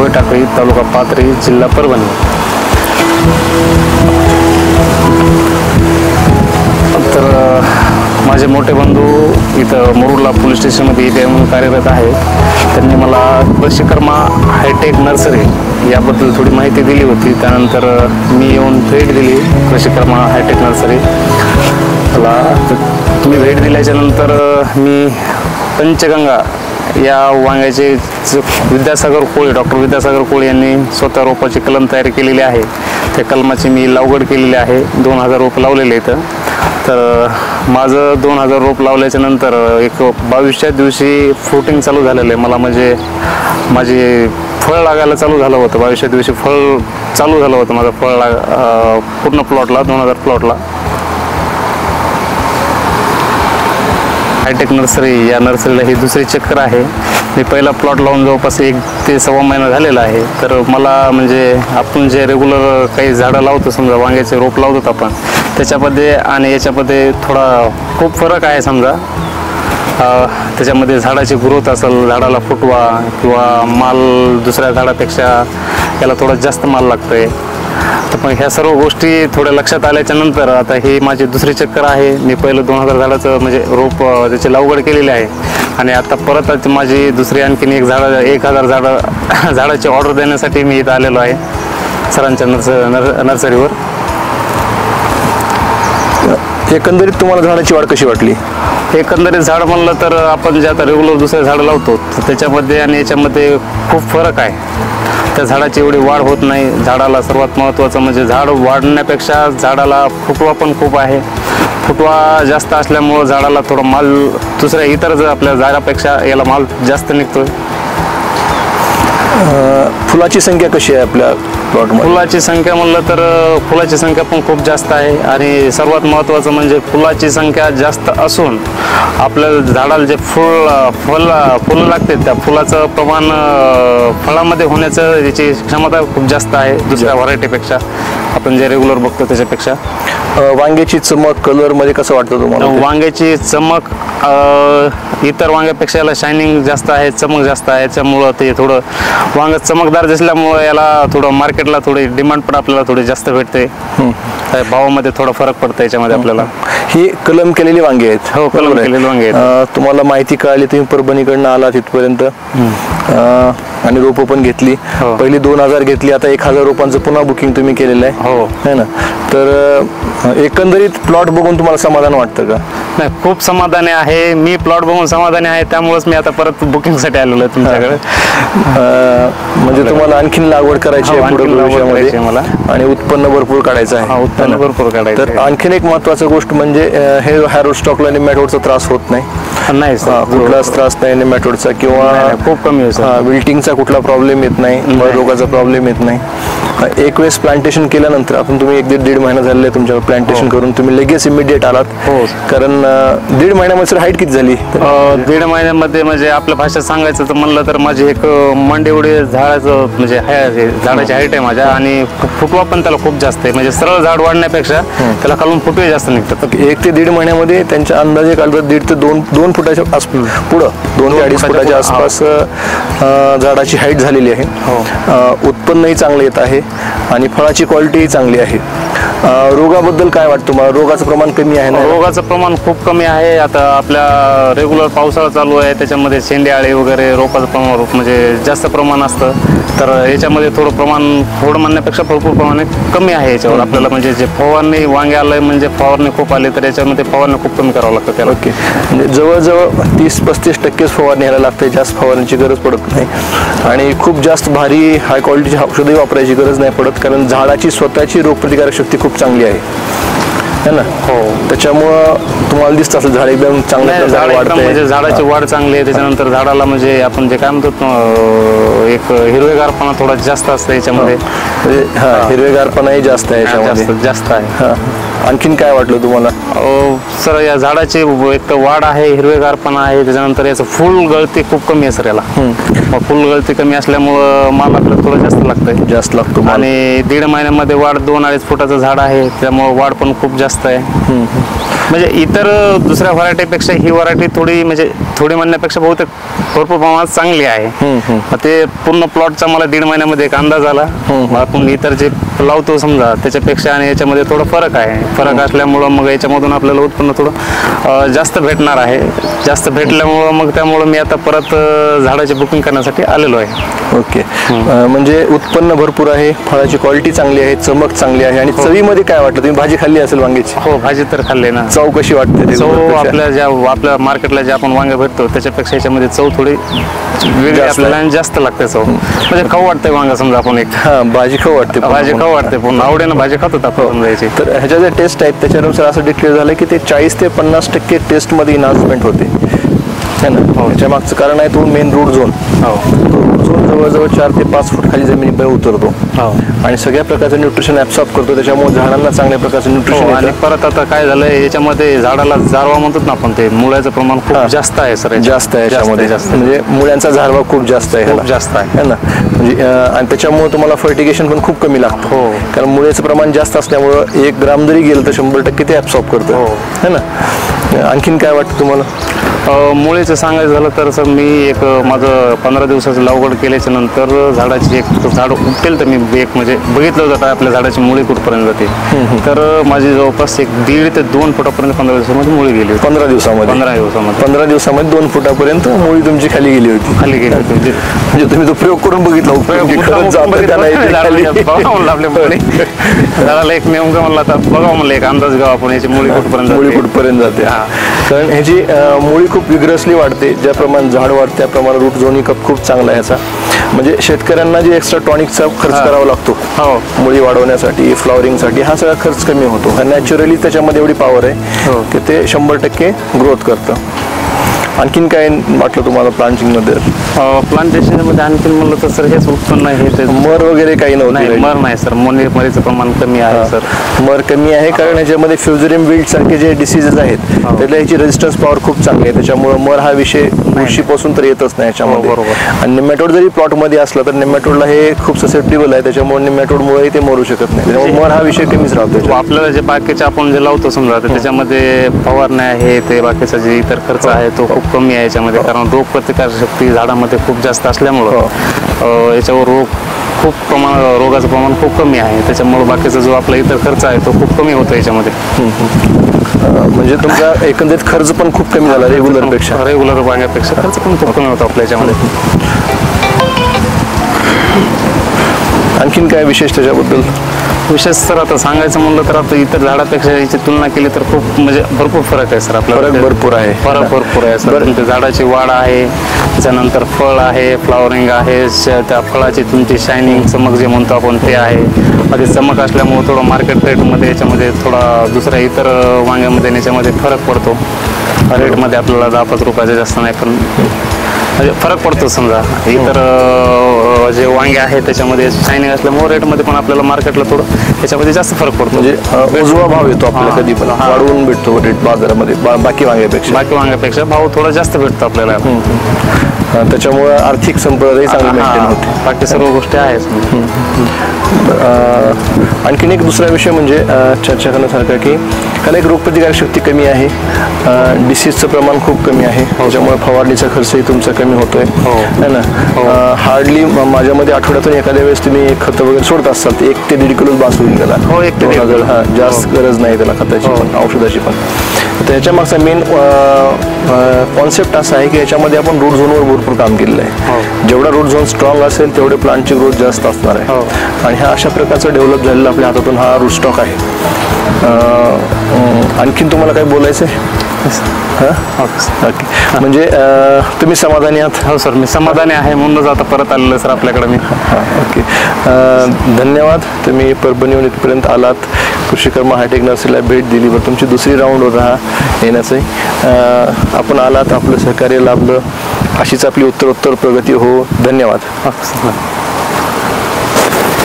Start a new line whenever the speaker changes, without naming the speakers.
होय टाकळी, तालुका पाथरी, जिल्हा परभणी. तर माझे मोठे बंधू इथं मुरुडला पोलीस स्टेशनमध्ये इथे म्हणून कार्यरत आहे. त्यांनी मला कृषिकर्मा हायटेक नर्सरी याबद्दल थोडी माहिती दिली होती. त्यानंतर मी येऊन भेट दिली कृषिकर्मा हायटेक नर्सरी मला. तुम्ही भेट दिल्याच्यानंतर मी पंचगंगा या वांग्याचे विद्यासागर कोळी, डॉक्टर विद्यासागर कोळी यांनी स्वतः रोपाची कलम तयार केलेली आहे. त्या कलमाची मी लागवड केलेली आहे. 2000 रोप लावलेले आहेत. तर माझं 2000 रोप लावल्याच्या नंतर एक 22व्या दिवशी फ्रुटिंग चालू झालेलं आहे. मला म्हणजे माझे फळ लागायला चालू झालं होतं. 22व्या दिवशी फळ चालू झालं होतं माझं फळ पूर्ण प्लॉटला, 2000 प्लॉटला. हायटेक नर्सरी या नर्सरीला ही दुसरी चक्कर आहे. मी पहिला प्लॉट लावून जवळपास 1 ते सव्वा महिना झालेला आहे. तर मला म्हणजे आपण जे रेग्युलर काही झाडं लावतो, समजा वांग्याचे रोप लावतो आपण, त्याच्यामध्ये आणि याच्यामध्ये थोडा खूप फरक आहे. समजा त्याच्यामध्ये झाडाची ग्रोथ असेल, झाडाला फुटवा किंवा माल दुसऱ्या झाडापेक्षा याला थोडा जास्त माल लागतो आहे. तर पण ह्या सर्व गोष्टी थोड्या लक्षात आल्याच्या नंतर आता ही माझी दुसरी चक्कर आहे. मी पहिलं 2000 झाडाचं म्हणजे रोप त्याची लागवड केलेली आहे आणि आता परत माझी दुसरी आणखीन 1000 झाडाची ऑर्डर देण्यासाठी मी इथं आलेलो आहे सरांच्या नर्सरीवर.
एकंदरीत तुम्हाला झाडाची वाढ कशी वाटली?
एकंदरीत झाड म्हणलं तर आपण जे आता रेग्युलर दुसरे झाडं लावतो तर त्याच्यामध्ये आणि याच्यामध्ये खूप फरक आहे. त्या झाडाची एवढी वाढ होत नाही. झाडाला सर्वात महत्त्वाचं म्हणजे झाड वाढण्यापेक्षा झाडाला फुटवा पण खूप आहे. फुटवा जास्त असल्यामुळं झाडाला थोडा माल दुसऱ्या इतर आपल्या झाडापेक्षा याला माल जास्त निघतोय.
फुलाची संख्या कशी आहे आपल्या प्लॉटमध्ये?
फुलाची संख्या म्हणलं तर फुलाची संख्या पण खूप जास्त आहे आणि सर्वात महत्त्वाचं म्हणजे फुलाची संख्या जास्त असून आपल्या झाडाला जे फुलं लागते त्या फुलाचं प्रमाण फळामध्ये होण्याचं याची क्षमता खूप जास्त आहे दुसऱ्या व्हरायटीपेक्षा, आपण जे रेग्युलर बघतो त्याच्यापेक्षा.
वांग्याची चमक कलरमध्ये कसं वाटतं तुम्हाला?
वांग्याची चमक इतर वांग्यापेक्षा याला शायनिंग जास्त आहे, चमक जास्त आहे. याच्यामुळं ते थोडं वांग चमकदार दिसल्यामुळं याला थोडं मार्केटला थोडी डिमांड पण आपल्याला थोडी जास्त भेटते. भावामध्ये थोडा फरक पडतो याच्यामध्ये आपल्याला.
ही कलम केलेली वांगी आहेत?
हो, कलम केलेली वांगी आहेत.
तुम्हाला माहिती कळाली, तुम्ही परभणीकडनं आला तिथपर्यंत आणि रोपं पण घेतली. पहिली 2000 घेतली, आता 1000 रोपांचं पुन्हा बुकिंग तुम्ही केलेलं आहे.
हो,
है ना. तर एकंदरीत प्लॉट बघून तुम्हाला समाधान वाटतं का?
नाही, खूप समाधानी आहे मी. प्लॉट बघून समाधानी आहे, त्यामुळेच मी आता परत बुकिंगसाठी आलेलो आहे तुमच्याकडे.
म्हणजे तुम्हाला आणखीन लागवड करायची आहे पुढे भविष्यामध्ये मला आणि उत्पन्न भरपूर काढायचं आहे.
उत्पन्न भरपूर काढायचं.
तर आणखीन एक महत्त्वाची गोष्ट म्हणजे हे हॅरो स्टॉकला नेमॅटोडचा त्रास होत नाही.
नाही,
कुठलाच त्रास नाही नेमॅटोडचा किंवा
खूप कमी
विल्टिंगचा कुठला प्रॉब्लेम येत नाही, रोगाचा प्रॉब्लेम येत नाही. एक वेळेस प्लांटेशन केल्यानंतर आपण तुम्ही 1-1.5 महिना झालेला आहे तुमच्याकडे प्लांटेशन करून, तुम्ही लगेच इमिडिएट आलात.
हो, कारण
1.5 महिन्यामध्ये हाईट किती झाली?
1.5 महिन्यामध्ये म्हणजे आपल्या भाषेत सांगायचं तर म्हणलं तर माझी एक मंड एवढी झाडाचं म्हणजे झाडाची हाईट आहे माझ्या आणि फुटवा पण त्याला खूप जास्त आहे. म्हणजे सरळ झाड वाढण्यापेक्षा त्याला खालून फुटवे जास्त निघतात.
1 ते 1.5 महिन्यामध्ये त्यांच्या अंदाजे काढतात 1.5 ते 2 फुटाच्या पुढं 2 ते 2.5 फुटाच्या आसपास झाडाची हाईट झालेली आहे. उत्पन्नही चांगलं येत आहे आणि फळाची क्वालिटीही चांगली आहे. रोगाबद्दल काय वाटतं तुम्हाला? रोगाचं प्रमाण कमी आहे ना?
रोगाचं प्रमाण खूप कमी आहे. आता आपल्या रेग्युलर पावसाळा चालू आहे, त्याच्यामध्ये शेंडेआळी वगैरे रोगाचं प्रमाण म्हणजे जास्त प्रमाण असतं. तर याच्यामध्ये थोडं प्रमाण थोडं म्हणण्यापेक्षा भरपूर प्रमाणे कमी आहे याच्यावर आपल्याला. म्हणजे जे फवारणी वांगे आलंय म्हणजे फवारणी खूप आली तर याच्यामध्ये फवारणी खूप कमी करावं लागतं त्याला.
ओके, म्हणजे जवळजवळ 30-35% फवारणी घ्यायला लागते. जास्त फवारणीची गरज पडत नाही आणि खूप जास्त भारी हाय क्वालिटीची औषधही वापरायची गरज नाही पडत, कारण झाडाची स्वतःची रोगप्रतिकारक शक्ती खूप चांगली आहे ना. हो, त्याच्यामुळं तुम्हाला दिसतं असं झाड एकदम चांगलं झाड वाढतंय.
म्हणजे झाडाची वाढ चांगली आहे. त्याच्यानंतर झाडाला म्हणजे आपण जे काय म्हणतो एक हिरवेगारपणा थोडा जास्त असतं याच्यामध्ये.
हिरवेगारपणाही जास्त आहे याच्यामध्ये,
जास्त आहे.
आणखीन काय वाटलं तुम्हाला?
सर या झाडाची एक तर वाढ आहे, हिरवेगारपणा आहे, त्याच्यानंतर याचं फुल गळती खूप कमी आहे सर याला. फुल गळती कमी असल्यामुळं माल आपल्याला थोडं जास्त लागतो आणि 1.5 महिन्यामध्ये वाढ 2-2.5 फुटाचं झाड आहे, त्यामुळे वाढ पण खूप जास्त आहे. म्हणजे इतर दुसऱ्या व्हरायटीपेक्षा ही व्हरायटी थोडी म्हणजे थोडी म्हणण्यापेक्षा बहुतेक भरपूर प्रमाणात चांगली आहे. मग ते पूर्ण प्लॉटचा मला 1.5 महिन्यामध्ये एक अंदाज आला. आपण इतर जे लावतो समजा त्याच्यापेक्षा आणि याच्यामध्ये थोडा फरक आहे. फरक असल्यामुळं मग याच्यामधून आपल्याला उत्पन्न थोडं जास्त भेटणार आहे. जास्त भेटल्यामुळं मग त्यामुळं मी आता परत झाडाची बुकिंग करण्यासाठी आलेलो आहे.
ओके. म्हणजे उत्पन्न भरपूर आहे, फळाची क्वालिटी चांगली आहे, चमक चांगली आहे. आणि चवीमध्ये काय वाटलं? तुम्ही भाजी खाल्ली असेल वांग्याची?
हो, भाजी तर खाल्ली ना.
चव कशी वाटते?
चव आपल्या मार्केटला जे आपण वांगे भेटतो त्याच्यापेक्षा याच्यामध्ये चव थोडी वेगळी आपल्याला आणि जास्त लागते चव. म्हणजे खाऊ वाटतंय वांगा समजा आपण एक.
भाजी खाऊ वाटते.
भाजी खाऊ वाटते पण आवडीनं भाजी खातो आपण याची.
तर ह्याच्या जे टेस्ट आहेत त्याच्यानुसार असं डिक्लेअर झालं की ते 40 ते 50% टेस्टमध्ये इन्हान्समेंट होते है ना. त्याच्या मागचं कारण आहे तो main root zone. Root zone जवळजवळ 4 ते 5 फूट खाली जमिनीपर्यंत उतरतो आणि सगळ्या प्रकारचं न्यूट्रिशन ॲब्सॉर्ब करतो. त्याच्यामुळे झाडांना चांगल्या प्रकारचं न्यूट्रिशन. आणि
परत आता काय झालंय याच्यामध्ये झाडाला झारवा म्हणतात ना आपण, ते मुळ्याचं प्रमाण खूप जास्त आहे सर.
जास्त आहे याच्यामध्ये. म्हणजे मुळ्यांचा झारवा खूप जास्त आहे.
खूप जास्त आहे
ना. म्हणजे आणि त्याच्यामुळे तुम्हाला फर्टिगेशन पण खूप कमी लागतं.
हो,
कारण मुळेचं प्रमाण जास्त असल्यामुळं 1 ग्राम जरी गेलं तर 100% ते ॲब्सॉर्ब करतं है ना. आणखीन काय वाटतं तुम्हाला?
मुळेचं सांगायचं झालं तर सर मी एक माझं 15 दिवसाचं लागवड केल्याच्या नंतर झाडाची एक झाड उपटेल तर मी एक म्हणजे बघितलं जातं आपल्या झाडाची मुळी कुठपर्यंत जाते. तर माझी जवळपास 1.5 ते 2 फुटापर्यंत 15 दिवसामध्ये मुळी गेली.
15 दिवसामध्ये 15 दिवसामध्ये 2 फुटापर्यंत मुळी तुमची खाली गेली होती. म्हणजे तुम्ही तो प्रयोग करून बघितला?
झाडाला एक नेमकं म्हणलं आता बघा म्हणलं एक अंदाज घ्यावा आपण याची मुळी
कुठपर्यंत जाते. कारण ह्याची मुळी खूप विग्रसली वाढते. ज्याप्रमाणे झाड वाढते त्याप्रमाणे रूट झोन खूप चांगला आहे ह्याचा. म्हणजे शेतकऱ्यांना जे एक्स्ट्रा टॉनिकचा खर्च करावा लागतो मुळी वाढवण्यासाठी, फ्लॉवरिंगसाठी, हा सगळा खर्च कमी होतो. नॅचरली त्याच्यामध्ये एवढी पॉवर आहे की ते 100% ग्रोथ करतं. आणखीन काय वाटलं तुम्हाला प्लांटिंगमध्ये?
प्लांटेशनमध्ये आणखीन म्हणलं तर सर हेच उत्पन्न आहे.
मर वगैरे काही नव्हतं?
मर नाही सर, मरीचं प्रमाण कमी आहे सर.
मर कमी आहे कारण याच्यामध्ये फ्युझरियम विल्ट सारखे जे डिसीजेस आहेत त्याला याची रेजिस्टन्स पॉवर खूप चांगली आहे. त्याच्यामुळे मर हा विषय बुरशीपासून तर येतच नाही याच्यामध्ये. आणि निमॅटोड जरी प्लॉटमध्ये असला तर निमॅटोडला हे खूप ससेप्टेबल आहे. त्याच्यामुळे निमॅटोडमुळे ते मरू शकत नाही. त्याच्यामुळे मर हा विषय कमीच राहतो.
आपल्याला जे बाकीचे आपण जे लावतो समजा त्याच्यामध्ये फवारणी आहे, ते बाकीचा जे इतर खर्च आहे तो खूप कमी आहे याच्यामध्ये. कारण रोग प्रतिकार शक्ती झाडामध्ये खूप जास्त असल्यामुळं याच्यावर रोगाचं प्रमाण खूप कमी आहे. त्याच्यामुळे बाकीचा जो आपला इतर खर्च आहे तो खूप कमी होतो याच्यामध्ये.
म्हणजे तुमचा एकंदरीत खर्च पण खूप कमी झाला
रेग्युलर वांग्यापेक्षा खर्च पण खूप कमी होतो आपल्या याच्यामध्ये.
आणखीन काय विशेष त्याच्याबद्दल?
विशेष सर आता सांगायचं म्हणलं तर आता इतर झाडापेक्षा याची तुलना केली तर खूप म्हणजे भरपूर फरक आहे सर. आपल्याला
फरक भरपूर आहे
सर. झाडाची वाढ आहे, त्याच्यानंतर फळ आहे, फ्लॉवरिंग आहे, त्या फळाची तुमची शायनिंग चमक जे म्हणतो आपण ते आहे. मध्ये चमक असल्यामुळे थोडं मार्केट रेटमध्ये याच्यामध्ये थोडा दुसऱ्या इतर वांग्यामध्ये याच्यामध्ये फरक पडतो. रेटमध्ये आपल्याला 10-5 रुपयाचा जास्त नाही पण म्हणजे फरक पडतो. समजा इतर जे वांगे आहेत त्याच्यामध्ये शायनिंग असल्यामुळे रेटमध्ये पण आपल्याला मार्केटला थोडं त्याच्यामध्ये जास्त फरक पडतो.
म्हणजे उजवा भाव येतो आपल्याला कधी पण वाढवून भेटतो रेट बाजारामध्ये बाकी वांग्यापेक्षा भाव थोडा जास्त भेटतो आपल्याला. त्याच्यामुळे आर्थिक संपदाही चांगली मेंटेन होते.
बाकी सर्व गोष्टी आहेत.
आणखीन एक दुसरा विषय म्हणजे चर्चा करण्यासारखा की त्याला एक रोगप्रतिकारक शक्ती कमी आहे, डिसीजचं प्रमाण खूप कमी आहे. त्याच्यामुळे फवारणीचा खर्चही तुमचा कमी होतोय है ना. हार्डली माझ्यामध्ये आठवड्यातून एखाद्या वेळेस तुम्ही खतं वगैरे सोडत असाल तर 1 ते 1.5 किलो बास होईल त्याला.
1 ते 1.5
जास्त गरज नाही त्याला खताची पण औषधाची पण. तर याच्या मागचा मेन कॉन्सेप्ट असा आहे की याच्यामध्ये आपण रूट झोनवर भरपूर काम केलेलं आहे. जेवढा रूट झोन स्ट्रॉंग असेल तेवढे प्लांटची ग्रोथ जास्त असणार आहे. आणि ह्या अशा प्रकारचं डेव्हलप झालेला आपल्या हातातून हा रूट स्टॉक आहे. आणखीन तुम्हाला काय बोलायचं आहे? ओके. म्हणजे तुम्ही समाधानी आहात?
हो सर, मी समाधानी आहे म्हणूनच आता परत आलेलं सर आपल्याकडे मी.
ओके. धन्यवाद. तुम्ही परभणीहून इथपर्यंत आलात, कृषिकर्मा हायटेक नर्सरीला भेट दिली. बरं तुमची दुसरी राऊंड होता हा येण्याचं. आपण आलात, आपलं सहकार्य लाभलं. अशीच आपली उत्तरोत्तर प्रगती हो. धन्यवाद.